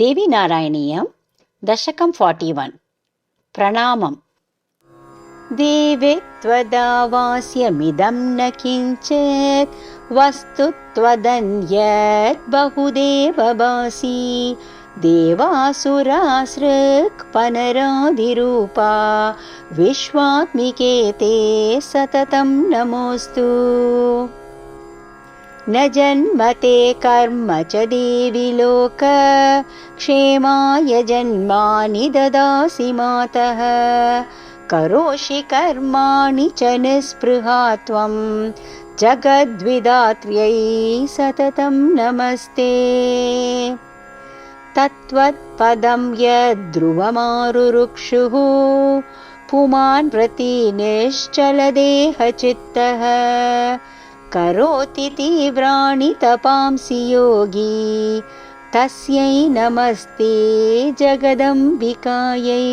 देवीनारायणीयं दशकं 41 प्रणामम्। देवे त्वदावास्यमिदं न किञ्चित् वस्तु त्वदन्यत् बहुदेव भासि देवासुरासृक् पनरादिरूपा विश्वात्मिके ते सततं नमोऽस्तु। न जन्मते कर्म च देवि लोक क्षेमाय जन्मानि ददासि मातः करोषि कर्माणि च निःस्पृहा त्वं जगद्विदात्र्यै सततं नमस्ते। तत्त्वत्पदं यद्ध्रुवमारुरुक्षुः पुमान् प्रति निश्चलदेहचित्तः करोति तीव्राणि तपांसि योगी तस्यै नमस्ते जगदम्बिकायै।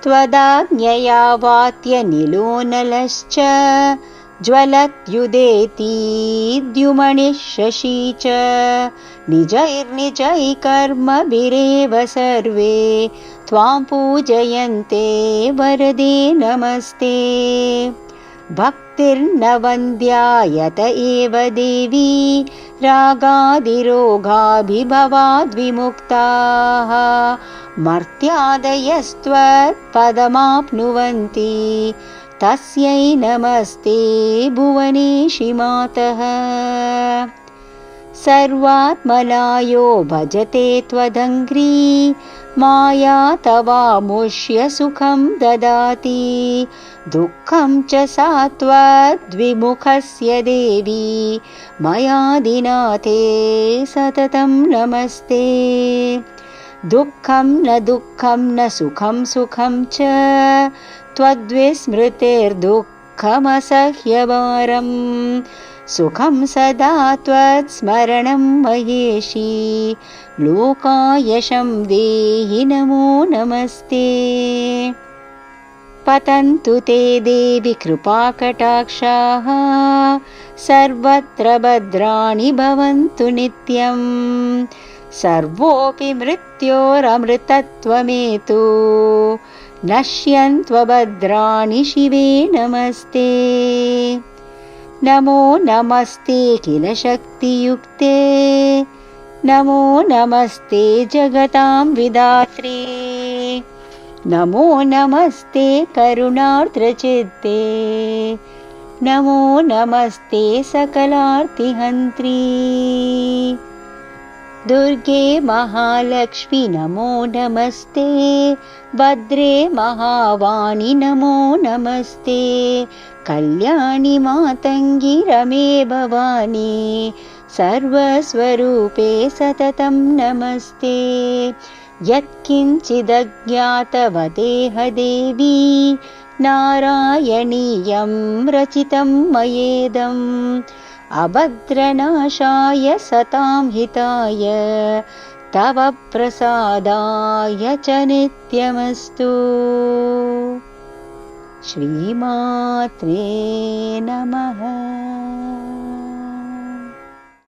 त्वदाज्ञया वात्यनिलो नलश्च ज्वलत्युदेति द्युमणिः शशी च निजैर्निजैकर्मभिरेव सर्वे त्वां पूजयन्ते वरदे नमस्ते। भक्तिर्न वन्द्यायत एव देवी रागादिरोगाभिभवाद्विमुक्ताः मर्त्यादयस्त्वत्पदमाप्नुवन्ति तस्यै नमस्ते भुवनेशि मातः। सर्वात्मनायो भजते त्वदङ्घ्री माया तवामुष्य सुखं ददाति दुःखं च सा त्वद्विमुखस्य देवी मयादिनाथे सततं नमस्ते। दुःखं न सुखं सुखं च त्वद्विस्मृतिर्दुःखमसह्यभारम् सुखं सदा त्वत्स्मरणं महेशी लोकायशं देहि नमो नमस्ते। पतन्तु ते देवि कृपाकटाक्षाः सर्वत्र भद्राणि भवन्तु नित्यं सर्वोऽपि मृत्योरमृतत्वमेतु नश्यन्त्वभद्राणि शिवे नमस्ते। नमो नमस्ते किल शक्तियुक्ते नमो नमस्ते जगतां विधात्रे नमो नमस्ते करुणार्द्रचित्ते नमो नमस्ते सकलार्तिहन्त्री। दुर्गे महालक्ष्मी नमो नमस्ते भद्रे महावाणी नमो नमस्ते कल्याणि मातङ्गी रमे भवानी सर्वस्वरूपे सततं नमस्ते। यत्किञ्चिदज्ञातवदेह देवी नारायणीयं रचितं मयेदम् अभद्रनाशाय सतां हिताय तव प्रसादाय च नित्यमस्तु। श्रीमात्रे नमः।